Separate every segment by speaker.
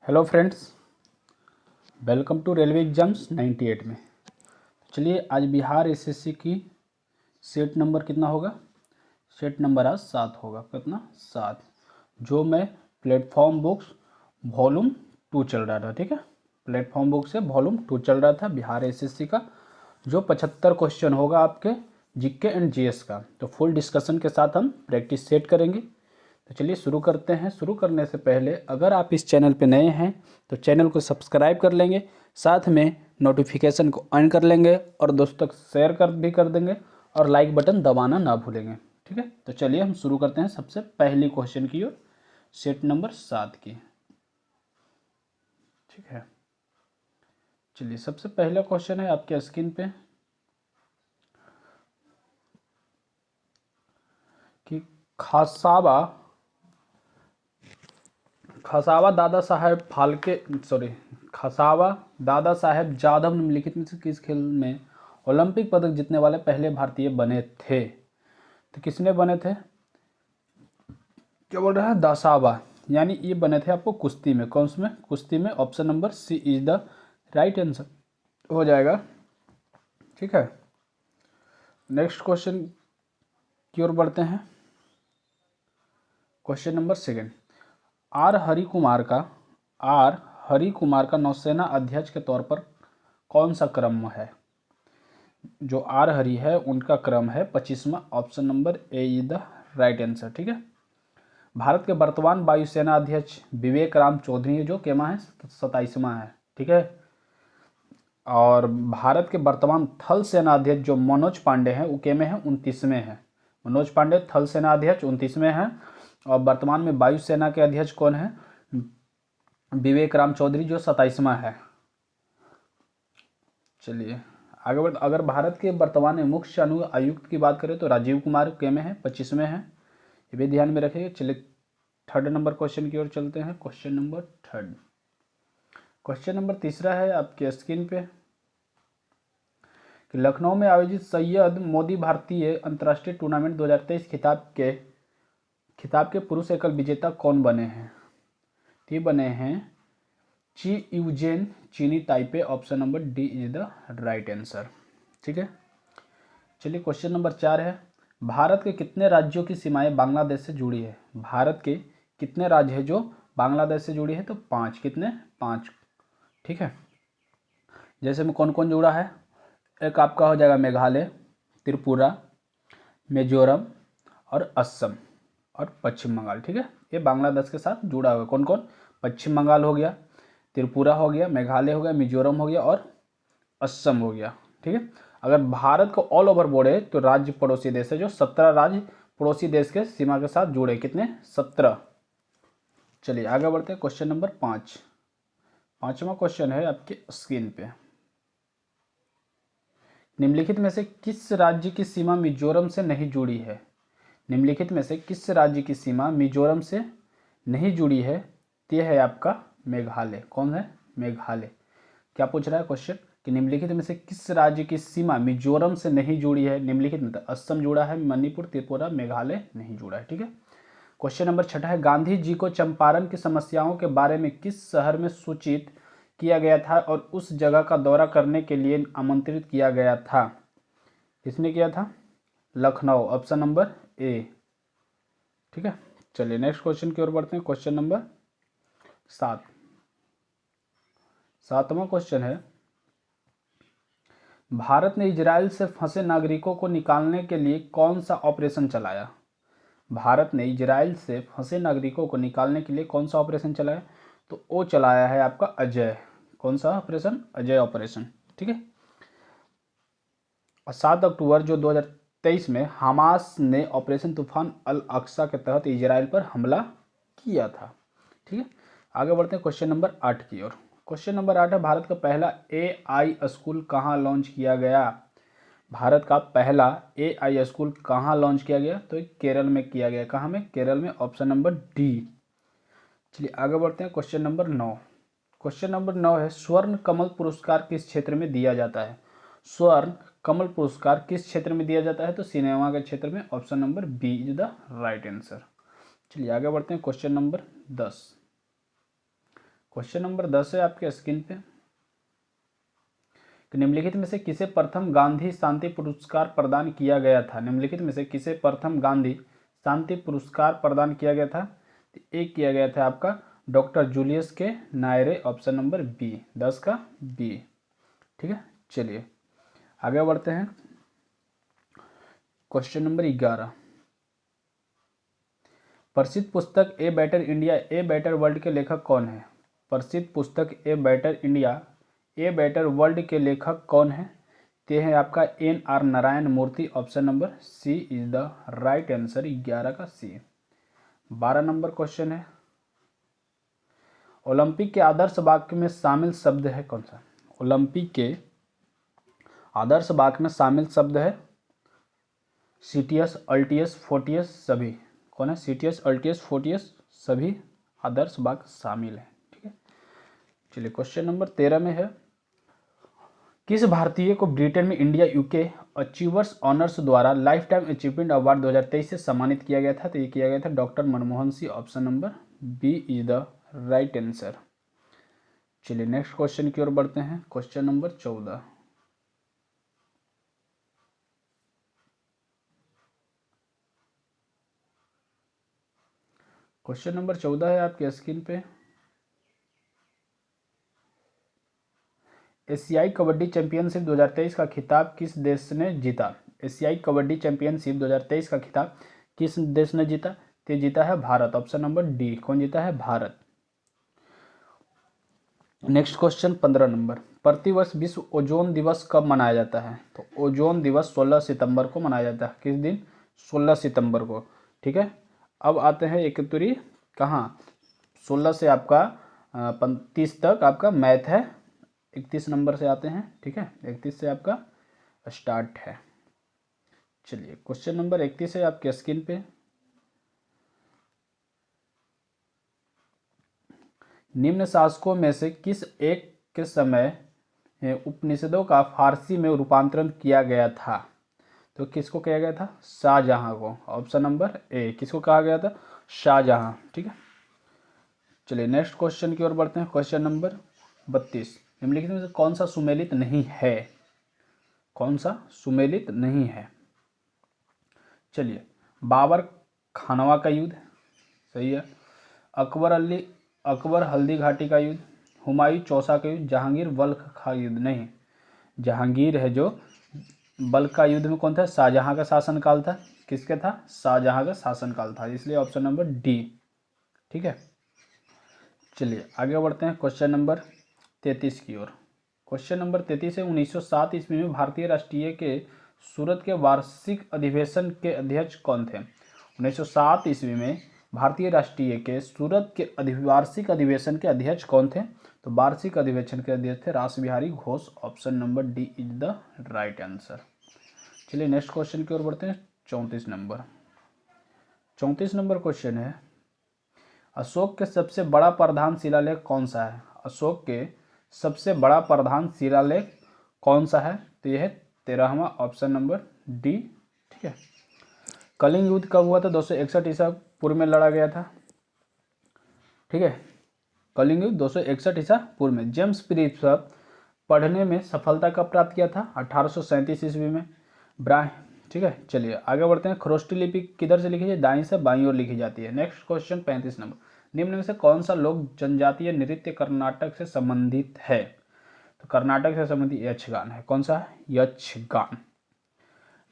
Speaker 1: Hello friends, welcome to railway exams 98 में। चलिए आज बिहार एसएससी की सेट नंबर कितना होगा। सेट नंबर आज 7 होगा। कितना? 7। जो मैं प्लेटफॉर्म बुक्स वॉल्यूम 2 चल रहा था, ठीक है। प्लेटफॉर्म बुक से वॉल्यूम 2 चल रहा था बिहार एसएससी का, जो 75 क्वेश्चन होगा आपके जीके एंड जीएस का। तो फुल डिस्कशन के साथ हम प्रैक्टिस सेट करेंगे। तो चलिए शुरू करते हैं। शुरू करने से पहले अगर आप इस चैनल पे नए हैं तो चैनल को सब्सक्राइब कर लेंगे, साथ में नोटिफिकेशन को ऑन कर लेंगे और दोस्तों तक शेयर कर देंगे और लाइक बटन दबाना ना भूलेंगे, ठीक है। तो चलिए हम शुरू करते हैं सबसे पहली क्वेश्चन की ओर, सेट नंबर 7 की, ठीक है। चलिए सबसे पहला क्वेश्चन है आपके स्क्रीन पे कि खसावा दादा साहेब फाल्के खसावा दादा साहेब जाधव निम्नलिखित में से किस खेल में ओलंपिक पदक जीतने वाले पहले भारतीय बने थे? तो किसने बने थे? क्या बोल रहा है? दासावा, यानी ये बने थे आपको कुश्ती में। कौन में? कुश्ती में। Option number C is the right answer हो जाएगा, ठीक है। नेक्स्ट क्वेश्चन की ओर बढ़ते हैं। Question number 2। R Hari Kumar का नौसेना अध्यक्ष के तौर पर कौन सा क्रम है? जो आर हरि है उनका क्रम है 25वां। Option number A is the right answer, ठीक है। भारत के वर्तमान वायुसेना अध्यक्ष विवेक राम चौधरी जो केमा है 27वां है, ठीक है। और भारत के वर्तमान थल सेना अध्यक्ष जो मनोज पांडे हैं वो केमे हैं 29वें हैं। मनोज पांडे थल सेना अध्यक्ष 29वें हैं। और वर्तमान में वायुसेना के अध्यक्ष कौन है? विवेक राम चौधरी जो 27वां है। चलिए आगे बढ़। अगर भारत के वर्तमान में मुख्य अनु आयुक्त की बात करें तो राजीव कुमार के में है 25वें हैं, ये भी ध्यान में रखिए। चलिए थर्ड नंबर क्वेश्चन की ओर चलते हैं। Question number 3। क्वेश्चन नंबर 3 है आपके स्क्रीन पे कि लखनऊ में आयोजित सैयद मोदी भारतीय अंतर्राष्ट्रीय टूर्नामेंट 2023 खिताब के पुरुष एकल विजेता कौन बने हैं? ये बने हैं ची यूजेन चीनी Taipei. Option number D is the right answer, ठीक है। चलिए क्वेश्चन नंबर 4 है। भारत के कितने राज्यों की सीमाएं बांग्लादेश से जुड़ी है? भारत के कितने राज्य है जो बांग्लादेश से जुड़ी है? तो 5। कितने? 5, ठीक है। जैसे में कौन कौन जुड़ा है? एक आपका हो जाएगा मेघालय, त्रिपुरा, मिजोरम और असम और पश्चिम बंगाल, ठीक है। ये बांग्लादेश के साथ जुड़ा हुआ। कौन कौन? पश्चिम बंगाल हो गया, त्रिपुरा हो गया, मेघालय हो गया, मिजोरम हो गया और असम हो गया, ठीक है। अगर भारत को ऑल ओवर बोर्ड तो राज्य पड़ोसी देश है जो 17 राज्य पड़ोसी देश के सीमा के साथ जुड़े। कितने? 17। चलिए आगे बढ़ते हैं। Question number 5। 5वां क्वेश्चन है आपके स्क्रीन पे। निम्नलिखित में से किस राज्य की सीमा मिजोरम से नहीं जुड़ी है? निम्नलिखित में से किस राज्य की सीमा मिजोरम से नहीं जुड़ी है? यह है आपका मेघालय। कौन है? मेघालय। क्या पूछ रहा है क्वेश्चन कि निम्नलिखित में से किस राज्य की सीमा मिजोरम से नहीं जुड़ी है? निम्नलिखित में असम जुड़ा है, मणिपुर, त्रिपुरा, मेघालय नहीं जुड़ा है, ठीक है। क्वेश्चन नंबर 6 है। गांधी जी को चंपारण की समस्याओं के बारे में किस शहर में सूचित किया गया था और उस जगह का दौरा करने के लिए आमंत्रित किया गया था? किसने किया था? लखनऊ। ऑप्शन नंबर ए, ठीक है। चलिए नेक्स्ट क्वेश्चन की ओर बढ़ते हैं। Question number 7। 7वां क्वेश्चन है। भारत ने इजराइल से फंसे नागरिकों को निकालने के लिए कौन सा ऑपरेशन चलाया? भारत ने इजराइल से फंसे नागरिकों को निकालने के लिए कौन सा ऑपरेशन चलाया? तो वो चलाया है आपका अजय। कौन सा ऑपरेशन? अजय ऑपरेशन, ठीक है। और 7 अक्टूबर जो 2023 में हमास ने ऑपरेशन तूफान अल अक्सा के तहत इजराइल पर हमला किया था, ठीक है। आगे बढ़ते हैं क्वेश्चन नंबर 8 की ओर। क्वेश्चन नंबर 8 है। भारत का पहला AI स्कूल कहाँ लॉन्च किया गया? भारत का पहला AI स्कूल कहाँ लॉन्च किया गया? तो केरल में किया गया। कहाँ में? केरल में। Option number D. चलिए आगे बढ़ते हैं। Question number 9। क्वेश्चन नंबर 9 है। स्वर्ण कमल पुरस्कार किस क्षेत्र में दिया जाता है? स्वर्ण कमल पुरस्कार किस क्षेत्र में दिया जाता है? तो सिनेमा के क्षेत्र में। Option number B is the right answer. चलिए आगे बढ़ते हैं। Question number 10। क्वेश्चन नंबर 10 है आपके स्क्रीन पे। निम्नलिखित में से किसे प्रथम गांधी शांति पुरस्कार प्रदान किया गया था? निम्नलिखित में से किसे प्रथम गांधी शांति पुरस्कार प्रदान किया गया था? तो एक किया गया था आपका डॉक्टर जूलियस के नायरे, ऑप्शन नंबर बी, 10 का बी। ठीक है, चलिए आगे बढ़ते हैं। क्वेश्चन नंबर 11, प्रसिद्ध पुस्तक a better India a better world के लेखक कौन है? प्रसिद्ध पुस्तक a better India a better world के लेखक कौन है? ते है आपका NR Narayana Murthy, option number C is the right answer, 11 का सी। 12 नंबर क्वेश्चन है, ओलंपिक के आदर्श वाक्य में शामिल शब्द है कौन सा? ओलंपिक के आदर्श वाक्य में शामिल शब्द है सीटियस, अल्टियस, फोर्टियस, सभी। कौन है? सीटियस, अल्टियस, फोर्टियस, सभी आदर्श वाक्य शामिल है। ठीक है, चलिए क्वेश्चन नंबर 13 में है, किस भारतीय को ब्रिटेन में इंडिया यूके अचीवर्स ऑनर्स द्वारा लाइफ टाइम अचीवमेंट अवार्ड 2023 से सम्मानित किया गया था? तो ये किया गया था doctor Manmohan Singh, option number B is the right answer. चलिए नेक्स्ट क्वेश्चन की ओर बढ़ते हैं। क्वेश्चन नंबर 14, क्वेश्चन नंबर 14 है आपके स्क्रीन पे, एशियाई कबड्डी चैंपियनशिप 2023 का खिताब किस देश ने जीता? एशियाई कबड्डी चैंपियनशिप 2023 का खिताब किस देश ने जीता? तो जीता है भारत, ऑप्शन नंबर डी। कौन जीता है? भारत। नेक्स्ट क्वेश्चन 15 नंबर, प्रतिवर्ष विश्व ओजोन दिवस कब मनाया जाता है? तो ओजोन दिवस 16 सितंबर को मनाया जाता है। किस दिन? 16 सितंबर को। ठीक है, अब आते हैं एकतुरी कहाँ, 16 से आपका 30 तक आपका मैथ है, 31 नंबर से आते हैं। ठीक है, 31 से आपका स्टार्ट है। चलिए क्वेश्चन नंबर 31 है आपके स्क्रीन पे, निम्न शासकों में से किस एक के समय उपनिषदों का फारसी में रूपांतरण किया गया था? तो किसको किया गया था? शाहजहां को, ऑप्शन नंबर ए। किसको कहा गया था? शाहजहां। ठीक है, चलिए नेक्स्ट क्वेश्चन की ओर बढ़ते हैं। क्वेश्चन नंबर 32, निम्नलिखित में से कौन सा सुमेलित नहीं है? कौन सा सुमेलित नहीं है? चलिए, बाबर खानवा का युद्ध, सही है। अकबर हल्दी घाटी का युद्ध, हुमायूं चौसा का युद्ध, जहांगीर बल्ख का युद्ध। नहीं, जहांगीर है जो बल्ख का युद्ध में कौन था? शाहजहां का शासनकाल था। किसका था? शाहजहां का शासनकाल था, इसलिए ऑप्शन नंबर डी। ठीक है, चलिए आगे बढ़ते हैं क्वेश्चन नंबर 33 की ओर। क्वेश्चन नंबर 33 है, 1907 ईस्वी में भारतीय राष्ट्रीय के सूरत के वार्षिक अधिवेशन के अध्यक्ष कौन थे? 1907 ईस्वी में भारतीय राष्ट्रीय के सूरत के वार्षिक अधिवेशन के अध्यक्ष कौन थे? तो वार्षिक अधिवेशन के अध्यक्ष थे Rashbehari Ghosh, option number D is the right answer. चलिए नेक्स्ट क्वेश्चन की ओर बढ़ते हैं। 34 नंबर, 34 नंबर क्वेश्चन है, अशोक के सबसे बड़ा प्रधान शिलालेख कौन सा है? अशोक के सबसे बड़ा प्रधान शिलालेख कौन सा है? तो यह है 13वां, ऑप्शन नंबर डी। ठीक है, कलिंग युद्ध कब हुआ था? 261 ईसा पूर्व में लड़ा गया था। ठीक है, कलिंग युद्ध 261 ईसा पूर्व में। जेम्स प्रिंसप पढ़ने में सफलता कब प्राप्त किया था? 1837 ईस्वी में। ठीक है, चलिए आगे बढ़ते हैं। खरोष्टी लिपि किधर से लिखी जाए? दाईं से बाईं ओर लिखी जाती है। नेक्स्ट क्वेश्चन 35 नंबर, निम्न में से कौन सा लोक जनजातीय नृत्य कर्नाटक से संबंधित है? तो कर्नाटक से संबंधित यक्षगान है। कौन सा है? यक्षगान।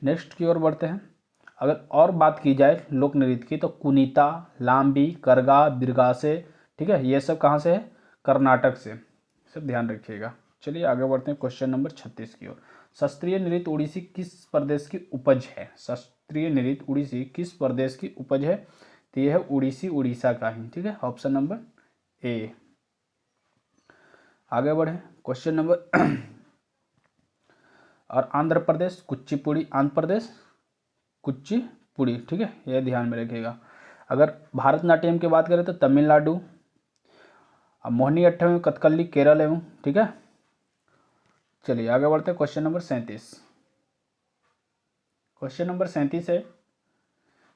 Speaker 1: नेक्स्ट की ओर बढ़ते हैं। अगर और बात की जाए लोक नृत्य की, तो कुनीता, लाम्बी, करगा, बिरगासे, ठीक है, ये सब कहाँ से है? कर्नाटक से, सब ध्यान रखिएगा। चलिए आगे बढ़ते हैं क्वेश्चन नंबर 36 की ओर। शास्त्रीय नृत्य उड़ीसी किस प्रदेश की उपज है? शास्त्रीय नृत्य उड़ीसी किस प्रदेश की उपज है? तो यह है उड़ीसी, उड़ीसा का ही। ठीक है, ऑप्शन नंबर ए। आगे बढ़े क्वेश्चन नंबर और आंध्र प्रदेश कुचिपुड़ी, आंध्र प्रदेश कुचिपुड़ी। ठीक है, यह ध्यान में रखिएगा। अगर भारतनाट्यम की बात करें तो तमिलनाडु, मोहिनी अट्टम कथकली केरल एवं। ठीक है, चलिए आगे बढ़ते हैं। क्वेश्चन नंबर 37, क्वेश्चन नंबर 37 है,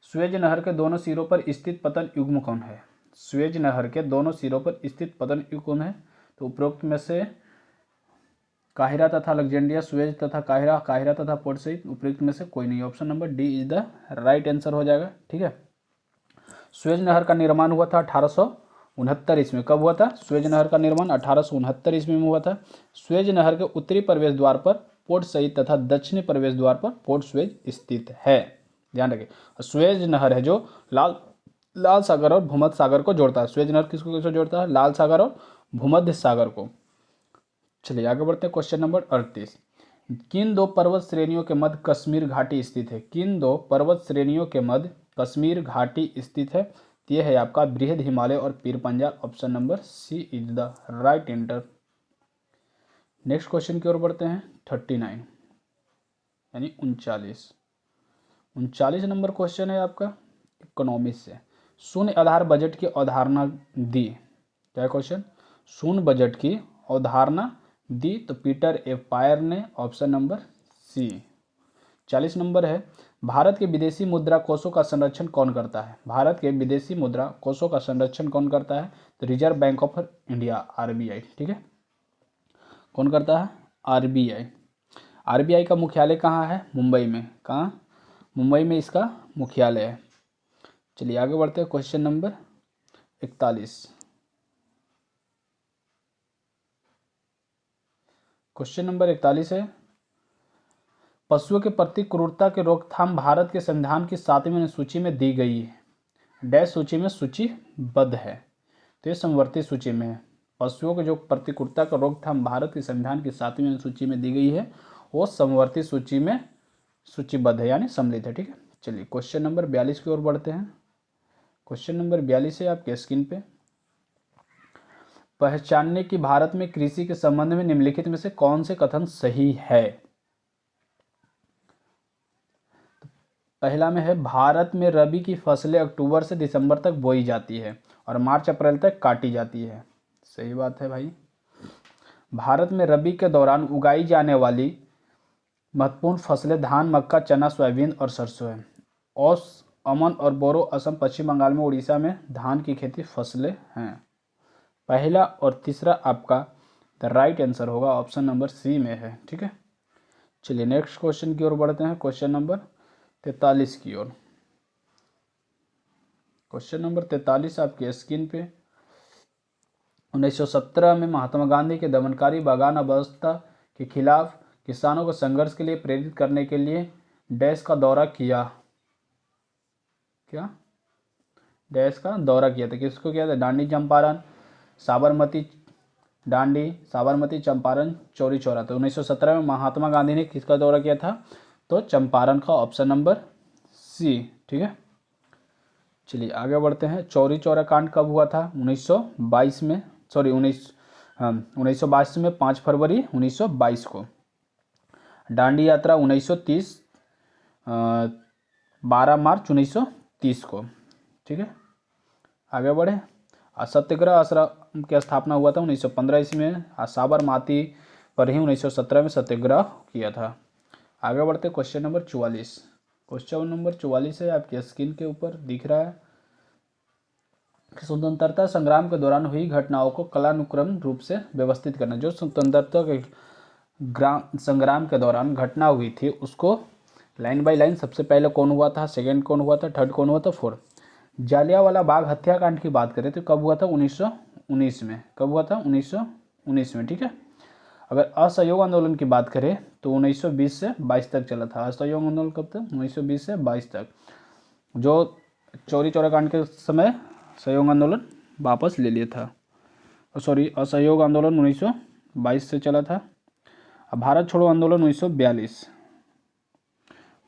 Speaker 1: सुएज नहर के दोनों सिरों पर स्थित पतन युग्म कौन है? स्वेज नहर के दोनों सिरों पर स्थित पतन युग कौन है? तो उपरोक्त में से काहिरा तथा अलेक्जेंड्रिया, सुएज तथा काहिरा, काहिरा तथा पोर्ट सहित उपरोक्त में से कोई नहीं। Option number D is the right answer हो जाएगा। ठीक है, सुएज नहर का निर्माण हुआ था 1869 ईस्वी में। कब हुआ था? सुएज नहर का निर्माण 1869 ईस्वी में हुआ था। सुएज नहर के उत्तरी प्रवेश द्वार पर पोर्ट सईद तथा दक्षिणी प्रवेश द्वार पर पोर्ट सुएज स्थित है। ध्यान रखिए, सुएज नहर है जो लाल सागर और भूमध्य सागर को जोड़ता है। सुएज नहर किसको किसको जोड़ता है? लाल सागर और भूमध्य सागर को। चलिए आगे बढ़ते हैं। क्वेश्चन नंबर 38, किन दो पर्वत श्रेणियों के मध्य कश्मीर घाटी स्थित है? किन दो पर्वत श्रेणियों के मध्य कश्मीर घाटी स्थित है? यह है आपका बृहद हिमालय और Pir Panjal. Option number C is the right answer. Next question की ओर बढ़ते हैं। 39 यानी 39 नंबर क्वेश्चन है आपका इकोनॉमिक्स से। शून्य आधार बजट की अवधारणा दी। क्या क्वेश्चन? शून्य बजट की अवधारणा दी तो पीटर ए पायर ने। Option number C. 40 नंबर है, भारत के विदेशी मुद्रा कोषों का संरक्षण कौन करता है? भारत के विदेशी मुद्रा कोषों का संरक्षण कौन करता है? तो reserve bank of India, RBI. ठीक है, कौन करता है? आरबीआई। आरबीआई का मुख्यालय कहाँ है? मुंबई में। कहाँ? मुंबई में इसका मुख्यालय है। चलिए आगे बढ़ते हैं। Question number 41। क्वेश्चन नंबर 41 है, पशुओं के प्रति क्रूरता के रोकथाम भारत के संविधान की 7वीं अनुसूची में दी गई है। डैश सूची में सूचीबद्ध है, तो ये समवर्ती सूची में है। पशुओं के जो प्रति क्रूरता का रोकथाम भारत के संविधान की 7वीं अनुसूची में दी गई है, वो समवर्ती सूची में सूचीबद्ध है, यानी सम्मिलित है। ठीक है, चलिए क्वेश्चन नंबर 42 की ओर बढ़ते हैं। क्वेश्चन नंबर 42 है आपके स्क्रीन पे। पहचानने की भारत में कृषि के संबंध में निम्नलिखित में से कौन से कथन सही है? पहला में है, भारत में रबी की फसलें अक्टूबर से दिसंबर तक बोई जाती है और मार्च अप्रैल तक काटी जाती है। सही बात है भाई। भारत में रबी के दौरान उगाई जाने वाली महत्वपूर्ण फसलें धान, मक्का, चना, सोयाबीन और सरसों है। औस, अमन और बोरो असम, पश्चिम बंगाल में, उड़ीसा में धान की खेती फसलें हैं। पहला और तीसरा आपका द राइट आंसर होगा, ऑप्शन नंबर सी में है। ठीक है, चलिए नेक्स्ट क्वेश्चन की ओर बढ़ते हैं। क्वेश्चन नंबर 43 की ओर। क्वेश्चन नंबर 43 आपके स्क्रीन पे। 1917 में महात्मा गांधी के दमनकारी बागान अवस्था के खिलाफ किसानों को संघर्ष के लिए प्रेरित करने के लिए डैश का दौरा किया। क्या? डैश का दौरा किया था। किसको किया था? दांडी, चंपारण, साबरमती, दांडी, साबरमती, चंपारण, चौरी चौरा। तो 1917 में महात्मा गांधी ने किसका दौरा किया था? तो चंपारण का, ऑप्शन नंबर सी। ठीक है, चलिए आगे बढ़ते हैं। चौरी चौरा कांड कब हुआ था? 1922 में, सॉरी 1922 में 5 फरवरी 1922 को। दांडी यात्रा 1930 12 मार्च 1930 को। ठीक है, आगे बढ़े। सत्याग्रह आश्रम की स्थापना हुआ था 1915 ईस्वी में। साबरमती पर ही 1917 में सत्याग्रह किया था। आगे बढ़ते क्वेश्चन नंबर 44। क्वेश्चन नंबर 44 है आपके स्क्रीन के ऊपर दिख रहा है। स्वतंत्रता संग्राम के दौरान हुई घटनाओं को कालानुक्रम रूप से व्यवस्थित करना। जो स्वतंत्रता के संग्राम के दौरान घटना हुई थी उसको लाइन बाय लाइन, सबसे पहले कौन हुआ था, सेकंड कौन हुआ था, थर्ड कौन हुआ था, फोर्थ। जालियांवाला बाग हत्याकांड की बात करें तो कब हुआ था? 1919 में। कब हुआ था? 1919 में। ठीक है, अगर असहयोग आंदोलन की बात करें तो 1920 से 22 तक चला था। असहयोग आंदोलन कब तक? 1920 से 22 तक। जो चौरी चौरा कांड के समय सहयोग आंदोलन वापस ले लिया था, सॉरी असहयोग आंदोलन 1922 से चला था। अब भारत छोड़ो आंदोलन 1942।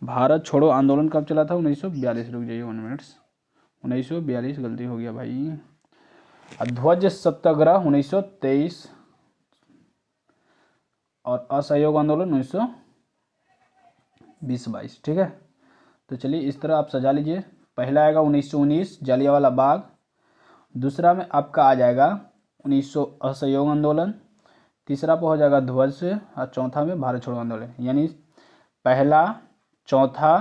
Speaker 1: भारत छोड़ो आंदोलन कब चला था? 1942। रुक जाइए 1 मिनट, 1942 गलती हो गया भाई। ध्वज सत्याग्रह 1923 और असहयोग आंदोलन 1920-22। ठीक है, तो चलिए इस तरह आप सजा लीजिए। पहला आएगा 1919 जालियांवाला बाग, दूसरा में आपका आ जाएगा 1900 असहयोग आंदोलन, तीसरा पे हो जाएगा ध्वज से, और चौथा में भारत छोड़ो आंदोलन। यानी पहला, चौथा,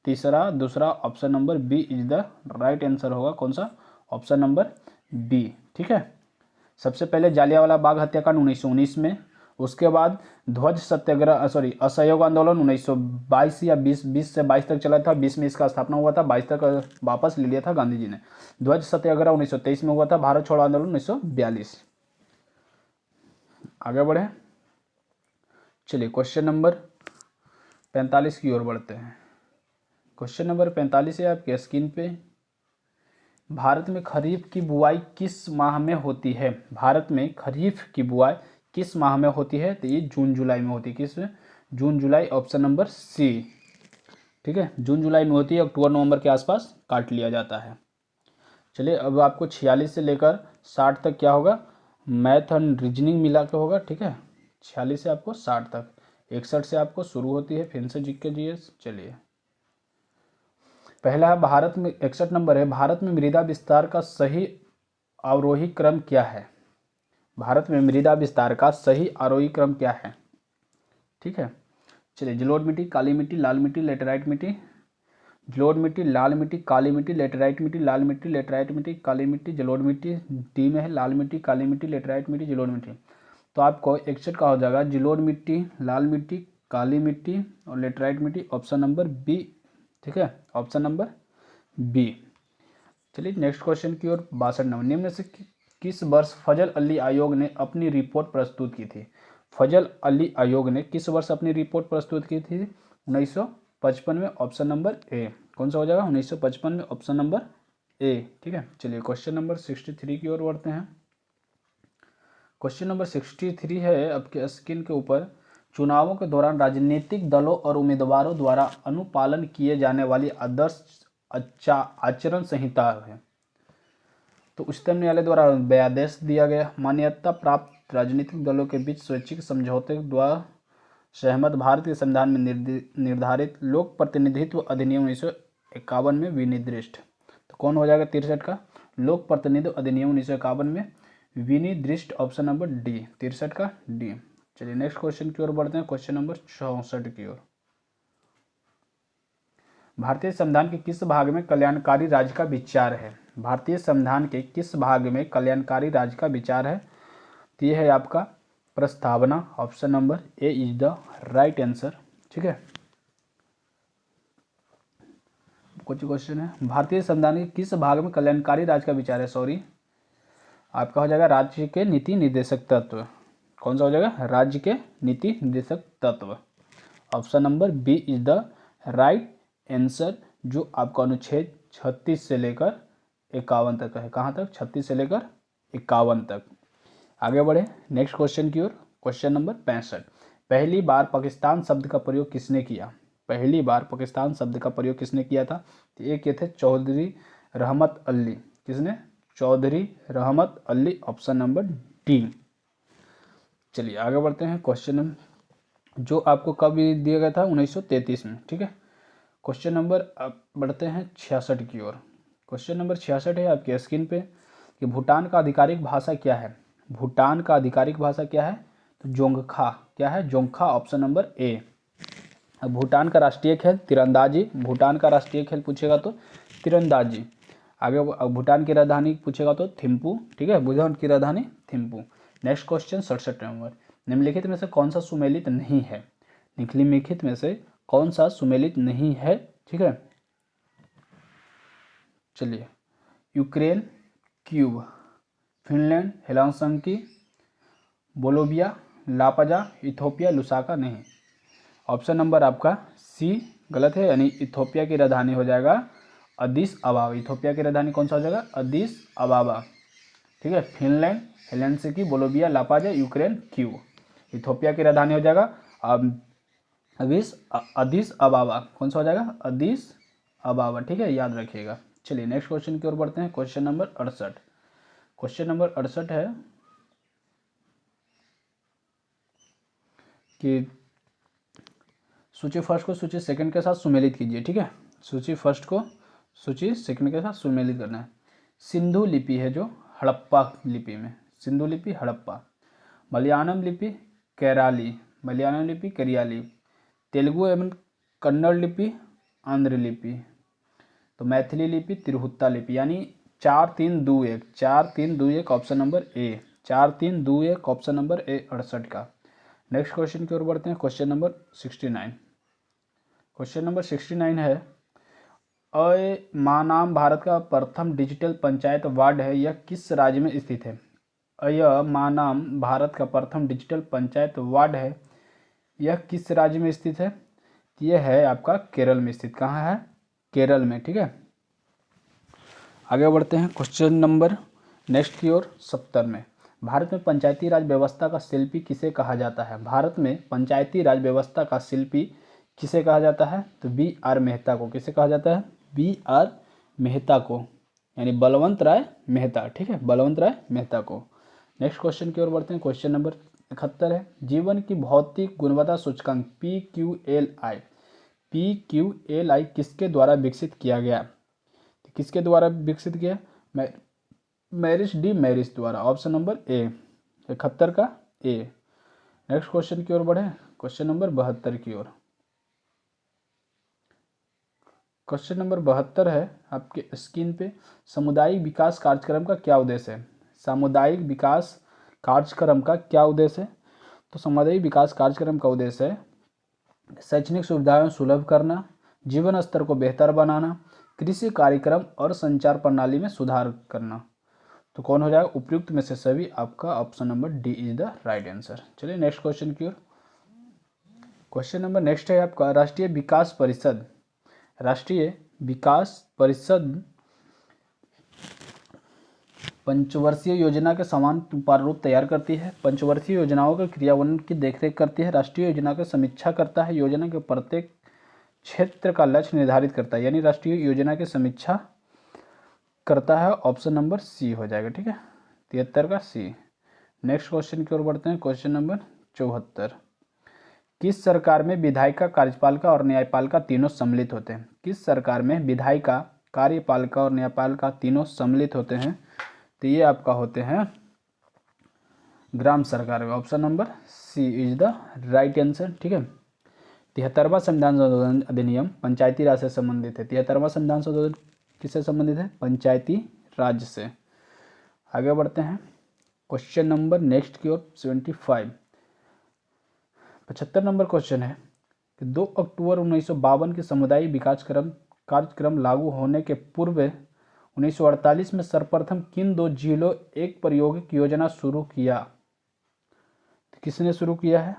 Speaker 1: तीसरा, दूसरा, option number B is the right answer होगा। कौन सा? Option number B. ठीक है। सबसे पहले जालियांवाला बाग हत्याकांड 1919 में, उसके बाद ध्वज सत्याग्रह असहयोग आंदोलन 1922 या 20 से 22 तक चला था। 20 में इसका स्थापना हुआ था, 22 तक वापस ले लिया था गांधी जी ने। ध्वज सत्याग्रह 1923 में हुआ था। भारत छोड़ो आंदोलन 1942। आगे बढ़े, चलिए क्वेश्चन नंबर 45 की ओर बढ़ते हैं। क्वेश्चन नंबर 45 है आपके स्क्रीन पे। भारत में खरीफ की बुआई किस माह में होती है? भारत में खरीफ की बुआई किस माह में होती है? तो ये जून जुलाई में होती है। किस में? जून जुलाई, ऑप्शन नंबर सी। ठीक है, जून जुलाई में होती है। अक्टूबर नवंबर के आसपास काट लिया जाता है। चलिए अब आपको 46 से लेकर 60 तक क्या होगा? मैथ एंड रीजनिंग मिला के होगा। ठीक है, 46 से आपको 60 तक। 61 से आपको शुरू होती है फिर से जीके जीएस। चलिए पहला है भारत में, 61 नंबर है, भारत में मृदा विस्तार का सही आरोही क्रम क्या है? भारत में मृदा विस्तार का सही आरोही क्रम क्या है? ठीक है, चलिए जलोढ़ मिट्टी, काली मिट्टी, लाल मिट्टी, लेटेराइट मिट्टी। जलोढ़ मिट्टी, लाल मिट्टी, काली मिट्टी, लेटेराइट मिट्टी, लाल मिट्टी, लेटेराइट मिट्टी, काली मिट्टी, जलोढ़ मिट्टी। डी में है लाल मिट्टी, काली मिट्टी, लेटेराइट मिट्टी, जलोढ़ मिट्टी। तो आपको 61 का हो जाएगा जलोढ़ मिट्टी, लाल मिट्टी, काली मिट्टी और लेटेराइट मिट्टी, ऑप्शन नंबर बी। ठीक है, ऑप्शन नंबर बी। चलिए नेक्स्ट क्वेश्चन की ओर। 62 नंबर, निम्न से किस वर्ष फजल अली आयोग ने अपनी रिपोर्ट प्रस्तुत की थी? फजल अली आयोग ने किस वर्ष अपनी रिपोर्ट प्रस्तुत की थी? 1955 में, ऑप्शन नंबर ए। कौन सा हो जाएगा? 1955 में, ऑप्शन नंबर ए। ठीक है, चलिए क्वेश्चन नंबर 63 की ओर बढ़ते हैं। क्वेश्चन नंबर 63 है आपके स्क्रीन के ऊपर। चुनावों के दौरान राजनीतिक दलों और उम्मीदवारों द्वारा अनुपालन किए जाने वाली आदर्श आचरण संहिता है। तो उच्चतम न्यायालय द्वारा व्यादेश दिया गया। मान्यता प्राप्त राजनीतिक दलों के बीच स्वैच्छिक समझौते द्वारा सहमत भारत के संविधान में निर्धारित लोक प्रतिनिधित्व अधिनियम 1951 में विनिर्दिष्ट। तो कौन हो जाएगा 63 का? लोक प्रतिनिधित्व अधिनियम 1951 में विनिर्दिष्ट, ऑप्शन नंबर डी। 63 का डी। चलिए नेक्स्ट क्वेश्चन की ओर बढ़ते हैं। क्वेश्चन नंबर 64 की ओर। भारतीय संविधान के किस भाग में कल्याणकारी राज्य का विचार है? भारतीय संविधान के किस भाग में कल्याणकारी राज्य का विचार है? तो ये है आपका प्रस्तावना, option number A is the right answer. ठीक है, कुछ क्वेश्चन है। भारतीय संविधान के किस भाग में कल्याणकारी राज्य का विचार है? सॉरी, आपका हो जाएगा राज्य के नीति निर्देशक तत्व। कौन सा हो जाएगा? राज्य के नीति निर्देशक तत्व, option number B is the right answer, जो आपका अनुच्छेद 36 से लेकर 51 तक है। कहाँ तक? 36 से लेकर 51 तक। आगे बढ़े नेक्स्ट क्वेश्चन की ओर। क्वेश्चन नंबर 65, पहली बार पाकिस्तान शब्द का प्रयोग किसने किया? पहली बार पाकिस्तान शब्द का प्रयोग किसने किया था? तो एक ये थे चौधरी रहमत अली। किसने? चौधरी रहमत अली, ऑप्शन नंबर डी। चलिए आगे बढ़ते हैं। क्वेश्चन जो आपको कब दिया गया था? 1933 में। ठीक है, क्वेश्चन नंबर अब बढ़ते हैं 66 की ओर। क्वेश्चन नंबर 66 है आपके स्क्रीन पे कि भूटान का आधिकारिक भाषा क्या है? भूटान का आधिकारिक भाषा क्या है? तो जोंगखा। क्या है? जोंगखा, ऑप्शन नंबर ए। अब भूटान का राष्ट्रीय खेल तीरंदाजी। भूटान का राष्ट्रीय खेल पूछेगा तो तीरंदाजी। आगे भूटान की राजधानी पूछेगा तो थिम्पू। ठीक है, भूटान की राजधानी थिम्पू। नेक्स्ट क्वेश्चन 67 नंबर, निम्नलिखित में से कौन सा सुमेलित नहीं है? निम्नलिखित में से कौन सा सुमेलित नहीं है? ठीक है, चलिए Ukraine, Kyiv, Finland, Helsinki, Bolivia, La Paz, Ethiopia, Lusaka नहीं। ऑप्शन नंबर आपका सी गलत है, यानी इथोपिया की राजधानी हो जाएगा अदिस अबाबा। इथोपिया की राजधानी कौन सा हो जाएगा? Addis Ababa. ठीक है, Finland, Helsinki, Bolivia, La Paz, Ukraine, Kyiv. Ethiopia की राजधानी हो जाएगा अदिस अबाबा। कौन सा हो जाएगा? Addis Ababa. ठीक है, याद रखिएगा। चलिए नेक्स्ट क्वेश्चन की ओर बढ़ते हैं। Question number 68। क्वेश्चन नंबर 68 है कि सूची फर्स्ट को सूची सेकंड के साथ सुमेलित कीजिए। ठीक है, सूची फर्स्ट को सूची सेकंड के साथ सुमेलित करना है। सिंधु लिपि है जो हड़प्पा लिपि में, सिंधु लिपि हड़प्पा। मलयालम लिपि केराली, मलयालम लिपि करियाली। तेलुगु एवं कन्नड़ लिपि आंध्र लिपि, तो मैथिली लिपि, तिरहुत्ता लिपि, यानी 4321, 4321 ऑप्शन नंबर ए, 4321 ऑप्शन नंबर ए 68 का। नेक्स्ट क्वेश्चन की ओर बढ़ते हैं, क्वेश्चन नंबर 69। क्वेश्चन नंबर 69 है, मानाम भारत का प्रथम डिजिटल पंचायत वार्ड है, यह किस राज्य में स्थित है? मानाम भारत का प्रथम डिजिटल पंचायत वार्ड है, यह किस राज्य में स्थित है? यह है आपका केरल में स्थित। कहाँ है? केरल में। ठीक है, आगे बढ़ते हैं क्वेश्चन नंबर नेक्स्ट की ओर 70 में। भारत में पंचायती राज व्यवस्था का शिल्पी किसे कहा जाता है? भारत में पंचायती राज व्यवस्था का शिल्पी किसे कहा जाता है? तो बी आर मेहता को। किसे कहा जाता है? बी आर मेहता को, यानी बलवंत राय मेहता। ठीक है, बलवंत राय मेहता को। नेक्स्ट क्वेश्चन की ओर बढ़ते हैं, क्वेश्चन नंबर 71 है, जीवन की भौतिक गुणवत्ता सूचकांक PQLI किसके द्वारा विकसित किया गया? किसके द्वारा विकसित किया? मैरिस डी मैरिस द्वारा, ऑप्शन नंबर ए, 71 का ए। नेक्स्ट क्वेश्चन की ओर बढ़े, क्वेश्चन नंबर 72 की ओर। क्वेश्चन नंबर 72 है आपके स्क्रीन पे, सामुदायिक विकास कार्यक्रम का क्या उद्देश्य है? सामुदायिक विकास कार्यक्रम का क्या उद्देश्य है? तो सामुदायिक विकास कार्यक्रम का उद्देश्य है शैक्षणिक सुविधाएं सुलभ करना, जीवन स्तर को बेहतर बनाना, कृषि कार्यक्रम और संचार प्रणाली में सुधार करना। तो कौन हो जाएगा? उपयुक्त में से सभी, आपका option number D is the right answer. चलिए नेक्स्ट क्वेश्चन की ओर। क्वेश्चन नंबर नेक्स्ट है आपका, राष्ट्रीय विकास परिषद, राष्ट्रीय विकास परिषद पंचवर्षीय योजना के समान प्रारूप तैयार करती है, पंचवर्षीय योजनाओं के क्रियान्वयन की देखरेख करती है, राष्ट्रीय योजना की समीक्षा करता है, योजना के प्रत्येक क्षेत्र का लक्ष्य निर्धारित करता है, यानी राष्ट्रीय योजना की समीक्षा करता है। ऑप्शन नंबर सी हो जाएगा। ठीक है, 73 का सी। नेक्स्ट क्वेश्चन की ओर बढ़ते हैं, क्वेश्चन नंबर 74। किस सरकार में विधायिका, कार्यपालिका और न्यायपालिका तीनों सम्मिलित होते हैं? किस सरकार में विधायिका, कार्यपालिका और न्यायपालिका तीनों सम्मिलित होते हैं? तो ये आपका होते हैं ग्राम सरकार में, option number C is the right answer. ठीक है, 73वां संविधान संशोधन अधिनियम पंचायती राज से संबंधित है। 73वां संविधान संशोधन किससे संबंधित है? पंचायती राज से। आगे बढ़ते हैं क्वेश्चन नंबर नेक्स्ट की ओर 75। 75 नंबर क्वेश्चन है कि 2 अक्टूबर 1952 के सामुदायिक विकास कार्यक्रम लागू होने के पूर्व 1948 में सर्वप्रथम किन दो जिलों एक प्रायोगिक योजना शुरू किया? किसने शुरू किया है?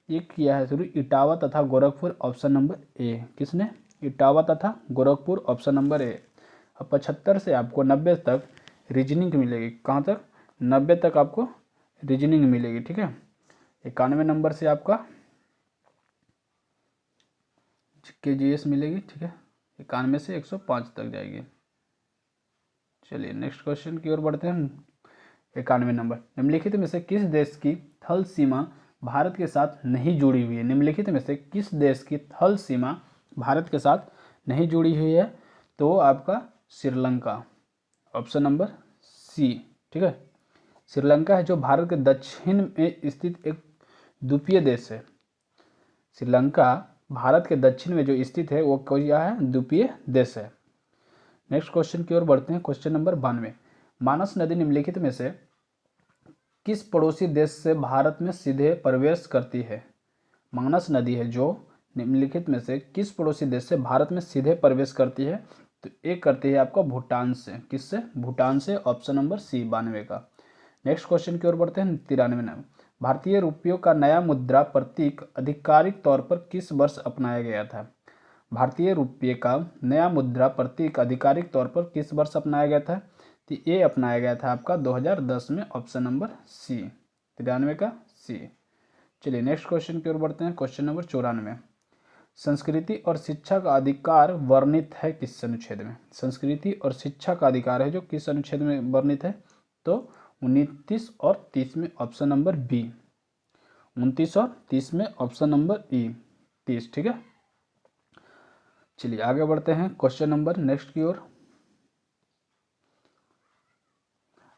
Speaker 1: एक किया है शुरू इटावा तथा गोरखपुर, ऑप्शन नंबर ए। किसने? इटावा तथा गोरखपुर, ऑप्शन नंबर ए। अब 75 से आपको 90 तक रीजनिंग मिलेगी। कहाँ तक? 90 तक आपको रीजनिंग मिलेगी। ठीक है, 91 नंबर से आपका KGS मिलेगी। ठीक है, 91 से 105 तक जाएगी। चलिए नेक्स्ट क्वेश्चन की ओर बढ़ते हैं, 91 नंबर, निम्नलिखित में से किस देश की थल सीमा भारत के साथ नहीं जुड़ी हुई है? निम्नलिखित में से किस देश की थल सीमा भारत के साथ नहीं जुड़ी हुई है? तो आपका श्रीलंका, ऑप्शन नंबर सी। ठीक है, श्रीलंका है जो भारत के दक्षिण में स्थित एक द्वीपीय देश है। श्रीलंका भारत के दक्षिण में जो स्थित है वो क्या है? द्वीपीय देश है। नेक्स्ट क्वेश्चन की ओर बढ़ते हैं, क्वेश्चन नंबर 92। मानस नदी निम्नलिखित में से किस पड़ोसी देश से भारत में सीधे प्रवेश करती है? मानस नदी है जो निम्नलिखित में से किस पड़ोसी देश से भारत में सीधे प्रवेश करती है? तो एक करती है आपका भूटान से। किससे? भूटान से, ऑप्शन नंबर सी 92 का। नेक्स्ट क्वेश्चन की ओर बढ़ते हैं, 93 नंबर, भारतीय रुपयों का नया मुद्रा प्रतीक आधिकारिक तौर पर किस वर्ष अपनाया गया था? भारतीय रुपये का नया मुद्रा प्रतीक आधिकारिक तौर पर किस वर्ष अपनाया गया था? तो ये अपनाया गया था आपका 2010 में, ऑप्शन नंबर सी, 93 का सी। चलिए नेक्स्ट क्वेश्चन की ओर बढ़ते हैं, क्वेश्चन नंबर 94। संस्कृति और शिक्षा का अधिकार वर्णित है किस अनुच्छेद में? संस्कृति और शिक्षा का अधिकार है जो किस अनुच्छेद में वर्णित है? तो 29 और 30 में, ऑप्शन नंबर बी, 29 और 30 में, ऑप्शन नंबर ई, 30। ठीक है, चलिए आगे बढ़ते हैं क्वेश्चन नंबर नेक्स्ट की ओर।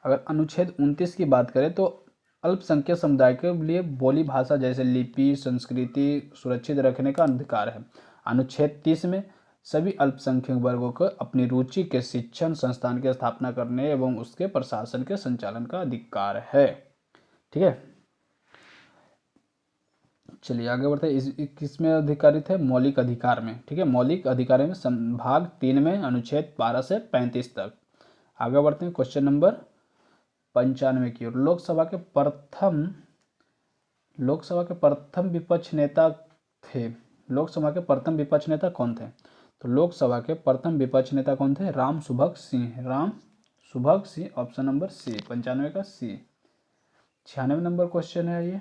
Speaker 1: अगर अनुच्छेद 29 की बात करें तो अल्पसंख्यक समुदाय के लिए बोली भाषा जैसे लिपि संस्कृति सुरक्षित रखने का अधिकार है। अनुच्छेद 30 में सभी अल्पसंख्यक वर्गों को अपनी रुचि के शिक्षण संस्थान की स्थापना करने एवं उसके प्रशासन के संचालन का अधिकार है। ठीक है, चलिए आगे बढ़ते हैं। इस किसमें अधिकारित है? मौलिक अधिकार में। ठीक है, मौलिक अधिकार में भाग 3 में अनुच्छेद 12 से 35 तक। आगे बढ़ते हैं क्वेश्चन नंबर 95 की ओर। लोकसभा के प्रथम विपक्ष नेता थे। लोकसभा के प्रथम विपक्ष नेता कौन थे? तो लोकसभा के प्रथम विपक्ष नेता कौन थे? राम सुभग सिंह। राम सुभग सिंह, ऑप्शन नंबर सी, 95 का सी। 96 नंबर क्वेश्चन है ये।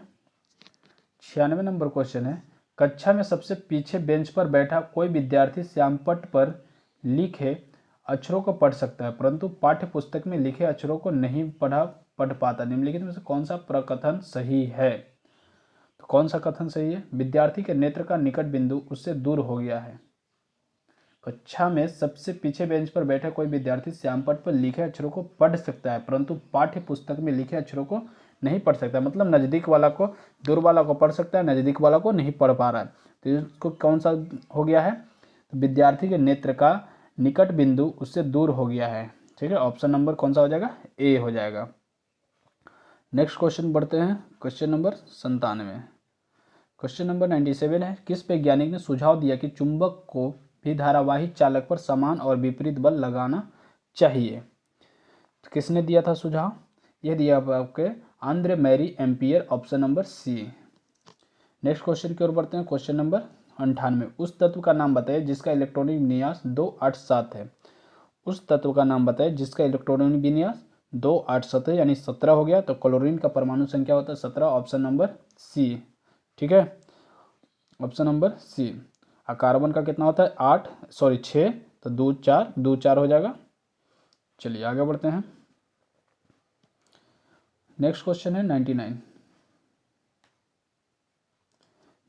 Speaker 1: 96 नंबर क्वेश्चन है, कक्षा में सबसे पीछे बेंच पर बैठा कोई विद्यार्थी श्यामपट्ट पर लिखे अक्षरों को पढ़ सकता है, परंतु पाठ्य पुस्तक में लिखे अक्षरों को नहीं पढ़ पाता। निम्नलिखित में से कौन सा प्रकथन सही है? तो कौन सा कथन सही है? विद्यार्थी के नेत्र का निकट बिंदु उससे दूर हो गया है। कक्षा में सबसे पीछे बेंच पर बैठा कोई विद्यार्थी श्यामपट्ट पर लिखे अक्षरों को पढ़ सकता है, परंतु पाठ्य पुस्तक में लिखे अक्षरों को नहीं पढ़ सकता। मतलब नज़दीक वाला को, दूर वाला को पढ़ सकता है, नज़दीक वाला को नहीं पढ़ पा रहा है। तो इसको कौन सा हो गया है? तो विद्यार्थी के नेत्र का निकट बिंदु उससे दूर हो गया है। ठीक है, ऑप्शन नंबर कौन सा हो जाएगा? ए हो जाएगा। नेक्स्ट क्वेश्चन बढ़ते हैं, क्वेश्चन नंबर 97। क्वेश्चन नंबर 97 है, किस वैज्ञानिक ने सुझाव दिया कि चुंबक को भी धारावाही चालक पर समान और विपरीत बल लगाना चाहिए? तो किसने दिया था सुझाव? यह दिया आपके Andre Marie Ampere, option number C. Next question की ओर बढ़ते हैं, क्वेश्चन नंबर 98। उस तत्व का नाम बताइए जिसका इलेक्ट्रॉनिक विन्यास 287 है। उस तत्व का नाम बताइए जिसका इलेक्ट्रॉनिक विन्यास 287 है, यानी 17 हो गया। तो क्लोरीन का परमाणु संख्या होता है 17, ऑप्शन नंबर सी। ठीक है, ऑप्शन नंबर सी। और कार्बन का कितना होता है? 6, तो 2 4 हो जाएगा। चलिए आगे बढ़ते हैं। नेक्स्ट क्वेश्चन है 99।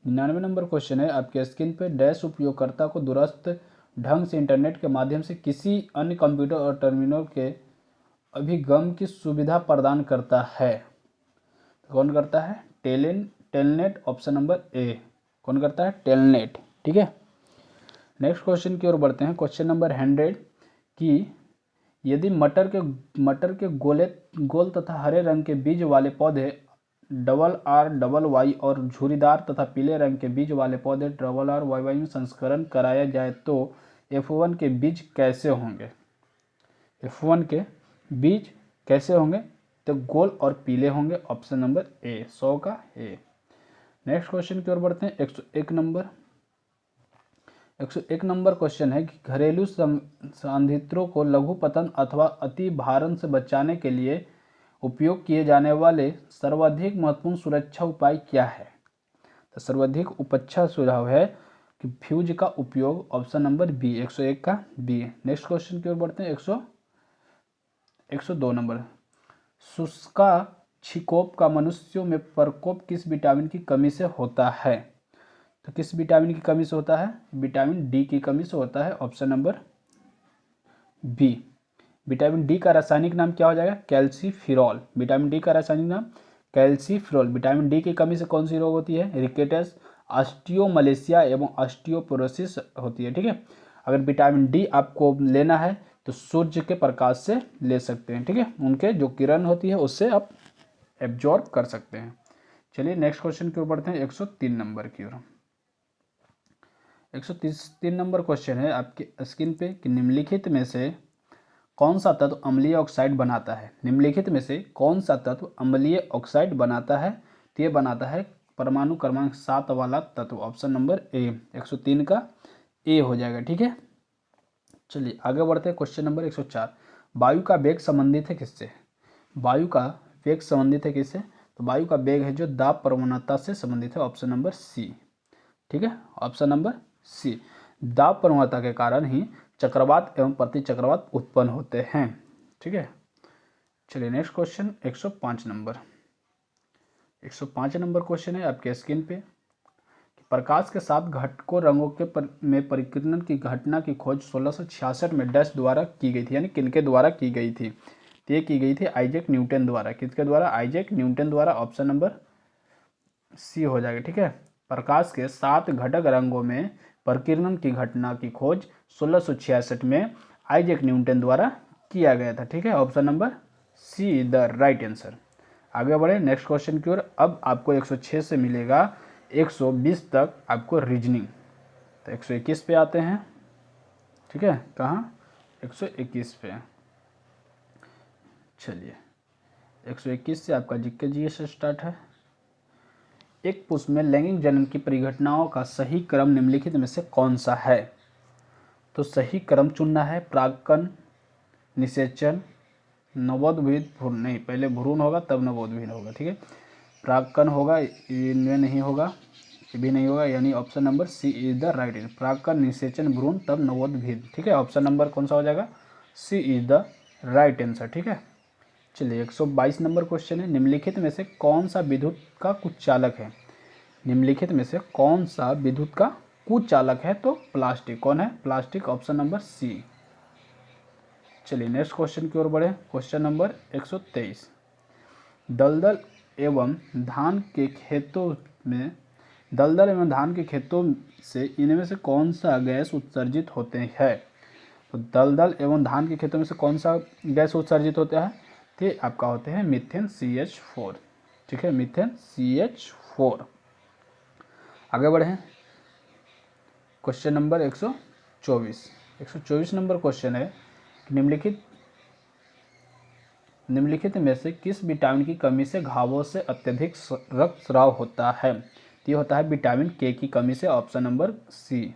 Speaker 1: 99 नंबर क्वेश्चन है, आपके स्क्रीन पे डैश उपयोगकर्ता को दूरस्थ ढंग से इंटरनेट के माध्यम से किसी अन्य कंप्यूटर और टर्मिनल के अभिगम की सुविधा प्रदान करता है। तो कौन करता है? टेलनेट, ऑप्शन नंबर ए। कौन करता है? टेलनेट। ठीक है, नेक्स्ट क्वेश्चन की ओर बढ़ते हैं, क्वेश्चन नंबर 100 की यदि मटर के गोल तथा हरे रंग के बीज वाले पौधे RRY और झुर्रीदार तथा पीले रंग के बीज वाले पौधे RRYY में संस्करण कराया जाए तो F1 के बीज कैसे होंगे? F1 के बीज कैसे होंगे? तो गोल और पीले होंगे, ऑप्शन नंबर ए, 100 का ए। नेक्स्ट क्वेश्चन की ओर बढ़ते हैं, 101 नंबर। 101 नंबर क्वेश्चन है कि घरेलू सांधित्रों को लघु पतन अथवा अति भारण से बचाने के लिए उपयोग किए जाने वाले सर्वाधिक महत्वपूर्ण सुरक्षा उपाय क्या है? तो सर्वाधिक अच्छा सुझाव है कि फ्यूज का उपयोग, ऑप्शन नंबर बी, 101 का बी। नेक्स्ट क्वेश्चन की ओर बढ़ते हैं, 102 नंबर। शुष्का छिकोप का मनुष्यों में प्रकोप किस विटामिन की कमी से होता है? तो किस विटामिन की कमी से होता है? विटामिन डी की कमी से होता है, option number B. Vitamin D का रासायनिक नाम क्या हो जाएगा? कैल्सीफिरॉल। विटामिन डी का रासायनिक नाम कैल्सीफिरॉल। विटामिन डी की कमी से कौन सी रोग होती है? रिकेटस, ऑस्टियोमलेशिया एवं ऑस्टियोपोरोसिस होती है। ठीक है, अगर विटामिन डी आपको लेना है तो सूर्य के प्रकाश से ले सकते हैं। ठीक है, उनके जो किरण होती है उससे आप एब्जॉर्ब कर सकते हैं। चलिए नेक्स्ट क्वेश्चन की ओर बढ़ते हैं, 103 नंबर की ओर। 103 नंबर क्वेश्चन है आपके स्क्रीन पे कि निम्नलिखित में से कौन सा तत्व अम्लीय ऑक्साइड बनाता है? निम्नलिखित में से कौन सा तत्व अम्लीय ऑक्साइड बनाता है? तो ये बनाता है परमाणु क्रमांक 7 वाला तत्व, ऑप्शन नंबर ए, 103 का ए हो जाएगा। ठीक है, चलिए आगे बढ़ते हैं, क्वेश्चन नंबर 104। वायु का वेग संबंधित है किससे? वायु का वेग संबंधित है किससे? तो वायु का वेग है जो दाब प्रवणता से संबंधित है, ऑप्शन नंबर सी। ठीक है, ऑप्शन नंबर सी। दाब प्रवणता के कारण ही चक्रवात एवं प्रतिचक्रवात उत्पन्न होते हैं। ठीक है, चलिए next question 105 number. 105 number question है आपके स्क्रीन पे कि प्रकाश के साथ घटकों रंगों में परिकीर्णन की घटना की खोज 1666 में डैश द्वारा की गई थी, यानी किनके द्वारा की गई थी? तो ये की गई थी आइजैक न्यूटन द्वारा। किसके द्वारा? आइजैक न्यूटन द्वारा, ऑप्शन नंबर सी हो जाएगा। ठीक है, प्रकाश के 7 घटक रंगों में प्रकीर्णन की घटना की खोज 1666 में आइजैक न्यूटन द्वारा किया गया था। ठीक है, option number C is the right answer. आगे बढ़े नेक्स्ट क्वेश्चन की ओर। अब आपको 106 से मिलेगा 120 तक आपको रीजनिंग। तो 121 पे आते हैं। ठीक है, कहाँ 121 पे। चलिए 121 से आपका जीके जीएस स्टार्ट है। एक पुरुष में लैंगिक जनन की परिघटनाओं का सही क्रम निम्नलिखित में से कौन सा है? तो सही क्रम चुनना है। प्राक्कन, निषेचन, नवोद्भिद, भ्रूण नहीं, पहले भ्रूण होगा तब नवोद्भिद होगा। ठीक है, प्राक्कन होगा, इनमें नहीं होगा, ये भी नहीं होगा, यानी option number C is the right answer. प्राक्कन, निषेचन, भ्रूण तब नवोद्भिद। ठीक है, ऑप्शन नंबर कौन सा हो जाएगा? सी इज द राइट आंसर। ठीक है, चलिए 122 नंबर क्वेश्चन है। निम्नलिखित में से कौन सा विद्युत का कुचालक है? निम्नलिखित में से कौन सा विद्युत का कुचालक है? तो प्लास्टिक। कौन है? Plastic, option number C. चलिए नेक्स्ट क्वेश्चन की ओर बढ़े। Question number 123। दलदल एवं धान के खेतों में से इनमें से कौन सा गैस उत्सर्जित होते हैं? तो दलदल एवं धान के खेतों में से कौन सा गैस उत्सर्जित होता है? तो आपका होते हैं मीथेन CH4। ठीक है, मीथेन CH4। आगे बढ़े क्वेश्चन नंबर 124। 124 नंबर क्वेश्चन है कि निम्नलिखित में से किस विटामिन की कमी से घावों से अत्यधिक रक्तस्राव होता है? तो ये होता है विटामिन के की कमी से, ऑप्शन नंबर सी।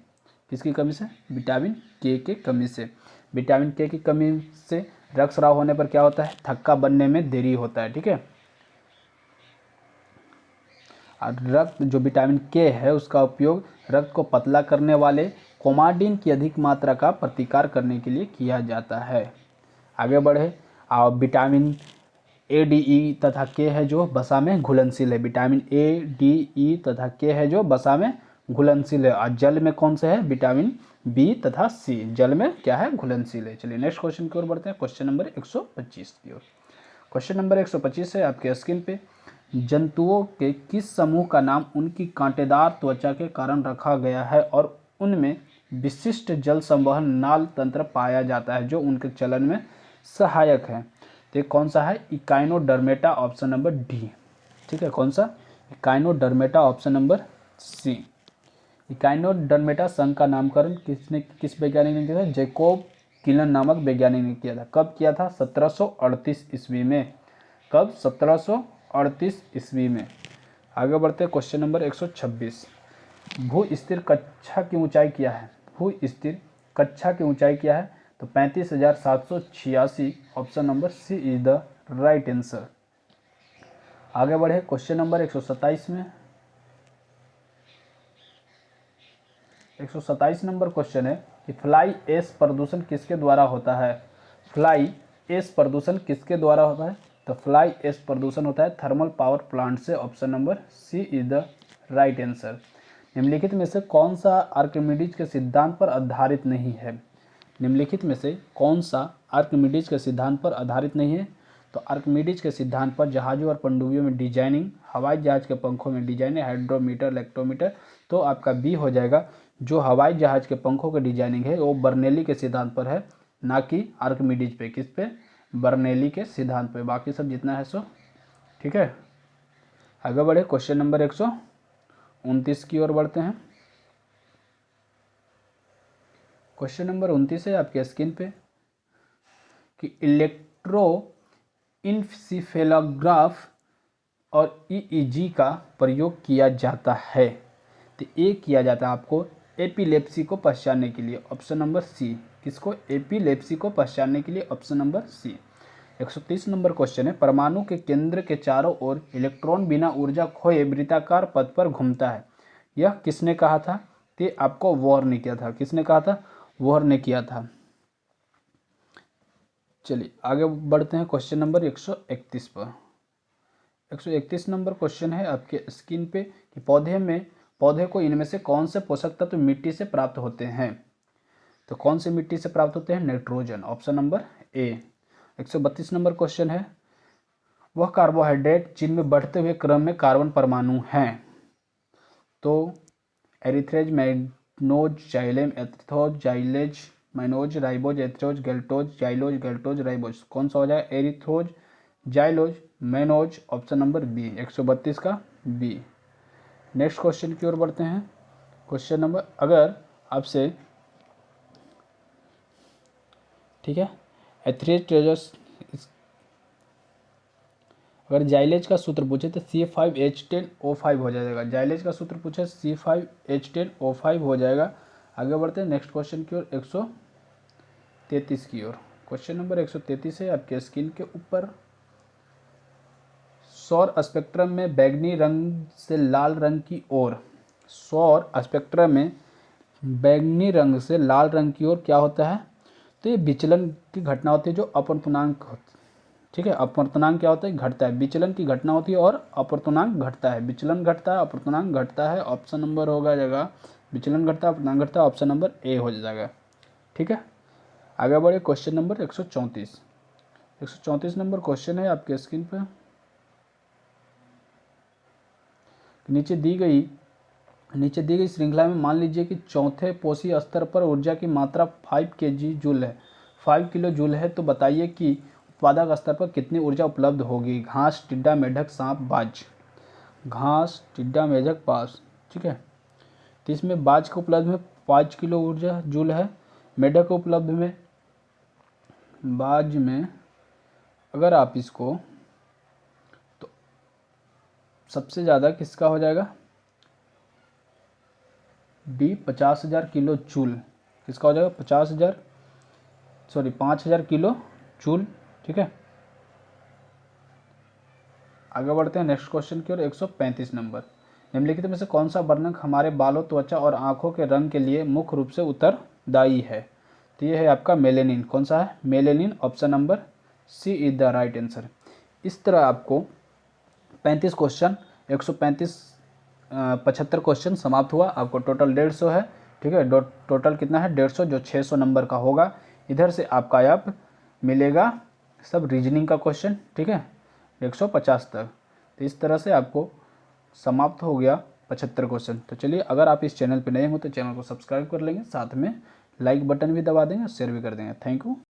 Speaker 1: किसकी कमी से? विटामिन के की कमी से। विटामिन के की कमी से रक्तस्राव होने पर क्या होता है? थक्का बनने में देरी होता है। ठीक है, और रक्त जो विटामिन के है उसका उपयोग रक्त को पतला करने वाले कोमाडीन की अधिक मात्रा का प्रतिकार करने के लिए किया जाता है। आगे बढ़े। और विटामिन ए, डी, ई तथा के है जो वसा में घुलनशील है। विटामिन ए, डी, ई तथा के है जो वसा में घुलनशील है। और जल में कौन से है? विटामिन बी तथा सी जल में क्या है? घुलनशील है। चलिए नेक्स्ट क्वेश्चन की ओर बढ़ते हैं। क्वेश्चन नंबर 125 की ओर। क्वेश्चन नंबर 125 है आपके स्क्रीन पे। जंतुओं के किस समूह का नाम उनकी कांटेदार त्वचा के कारण रखा गया है और उनमें विशिष्ट जल संवहन नाल तंत्र पाया जाता है जो उनके चलन में सहायक है? तो कौन सा है? Echinodermata, option number D. ठीक है, कौन सा? Echinodermata, option number C. Echinodermata संघ का नामकरण किस वैज्ञानिक ने किया था? जैकोब किलन नामक वैज्ञानिक ने किया था। कब किया था? 1738 ईस्वी में। कब? 1738 ईस्वी में। आगे बढ़ते हैं क्वेश्चन नंबर 126। भू स्थिर कक्षा की ऊंचाई क्या है? भू स्थिर कक्षा की ऊंचाई क्या है? तो 35,786, option number C is the right answer. आगे बढ़े क्वेश्चन नंबर 127 में। 127 नंबर क्वेश्चन है कि फ्लाई ऐश प्रदूषण किसके द्वारा होता है? फ्लाई ऐश प्रदूषण किसके द्वारा होता है? तो फ्लाई ऐश प्रदूषण होता है थर्मल पावर प्लांट से, option number C is the right answer. निम्नलिखित में से कौन सा आर्किमिडीज के सिद्धांत पर आधारित नहीं है? निम्नलिखित में से कौन सा आर्किमिडीज के सिद्धांत पर आधारित नहीं है? तो आर्किमिडीज के सिद्धांत पर जहाज़ों और पनडुब्बियों में डिजाइनिंग, हवाई जहाज के पंखों में डिजाइनिंग, हाइड्रोमीटर, इलेक्ट्रोमीटर। तो आपका बी हो जाएगा। जो हवाई जहाज के पंखों की डिजाइनिंग है वो बर्नौली के सिद्धांत पर है, ना कि आर्किमिडीज पे। किस पे? बर्नौली के सिद्धांत पे। बाकी सब जितना है सो ठीक है। आगे बढ़े क्वेश्चन नंबर 129 की ओर बढ़ते हैं। क्वेश्चन नंबर 29 है आपके स्क्रीन पे कि इलेक्ट्रोइंसेफेलोग्राफ और ईईजी का प्रयोग किया जाता है। तो ये किया जाता है आपको एपिलेप्सी को पहचानने के लिए, ऑप्शन नंबर सी। किसको? एपिलेप्सी को पहचानने के लिए, option number C. 130 number question है। परमाणु के केंद्र के चारों ओर इलेक्ट्रॉन बिना ऊर्जा खोए वृत्ताकार पथ पर घूमता है, यह किसने कहा था? तो आपको वॉर ने किया था। किसने कहा था? वॉर ने किया था। चलिए आगे बढ़ते हैं क्वेश्चन नंबर 131 पर। 131 नंबर क्वेश्चन है आपके स्क्रीन पे कि पौधे को इनमें से कौन से पोषक तत्व मिट्टी से प्राप्त होते हैं? तो कौन से मिट्टी से प्राप्त होते हैं? नाइट्रोजन, ऑप्शन नंबर ए। 132 नंबर क्वेश्चन है। वह कार्बोहाइड्रेट जिनमें बढ़ते हुए क्रम में कार्बन परमाणु हैं? तो erythrose, mannose, xylem, erythrose, xylose, mannose, ribose, erythrose, galactose, xylose, galactose, ribose. कौन सा हो जाएगा? Erythrose, xylose, mannose. Option number B, 132 का बी। नेक्स्ट क्वेश्चन की ओर बढ़ते हैं। क्वेश्चन नंबर, अगर आपसे, ठीक है, एथ्रेज, अगर जाइलेज का सूत्र पूछे तो C5H10O5 हो जाएगा। जाइलेज का सूत्र पूछे C5H10O5 हो जाएगा। आगे बढ़ते हैं नेक्स्ट क्वेश्चन की ओर, 133 की ओर। क्वेश्चन नंबर 133 है आपके स्क्रीन के ऊपर। सौर स्पेक्ट्रम में बैंगनी रंग से लाल रंग की ओर, सौर स्पेक्ट्रम में बैंगनी रंग से लाल रंग की ओर क्या होता है? तो ये विचलन की घटना होती है जो अपवर्तनांक होती है। ठीक है, अपवर्तनांक क्या होता है? घटता है। विचलन की घटना होती है और अपवर्तनांक घटता है। विचलन घटता है, अपवर्तनांक घटता है। ऑप्शन नंबर होगा जाएगा, विचलन घटता है, अपवर्तनांक घटता है। ऑप्शन नंबर ए हो जाएगा। ठीक है, आगे बढ़े। Question number 134। 134 नंबर क्वेश्चन है आपके स्क्रीन पर। नीचे दी गई श्रृंखला में मान लीजिए कि चौथे पोषी स्तर पर ऊर्जा की मात्रा 5 kg जूल है, 5 किलो जूल है। तो बताइए कि उत्पादक स्तर पर कितनी ऊर्जा उपलब्ध होगी? घास, टिड्डा, मेढक, सांप, बाज। घास, टिड्डा, मेढक, बाज। ठीक है, तो इसमें बाज के उपलब्ध में 5 किलो ऊर्जा जूल है। मेढक के उपलब्ध में, बाज में अगर आप इसको, तो सबसे ज़्यादा किसका हो जाएगा? D, 50,000 kilo joule. किसका हो जाएगा? 5,000 किलो जूल। ठीक है, आगे बढ़ते हैं नेक्स्ट क्वेश्चन की ओर। 135 नंबर, निम्नलिखित में से कौन सा वर्णक हमारे बालों, त्वचा और आंखों के रंग के लिए मुख्य रूप से उत्तरदायी है? तो ये है आपका मेलेनिन। कौन सा है? Melanin. Option number C is the right answer. इस तरह आपको 35 क्वेश्चन, 135 75 क्वेश्चन समाप्त हुआ। आपको टोटल 150 है। ठीक है, टोटल कितना है? 150, जो 600 नंबर का होगा। इधर से आपका आप मिलेगा सब रीजनिंग का क्वेश्चन। ठीक है, 150 तक। तो इस तरह से आपको समाप्त हो गया 75 क्वेश्चन। तो चलिए, अगर आप इस चैनल पर नए हो तो चैनल को सब्सक्राइब कर लेंगे, साथ में लाइक बटन भी दबा देंगे, शेयर भी कर देंगे। Thank you.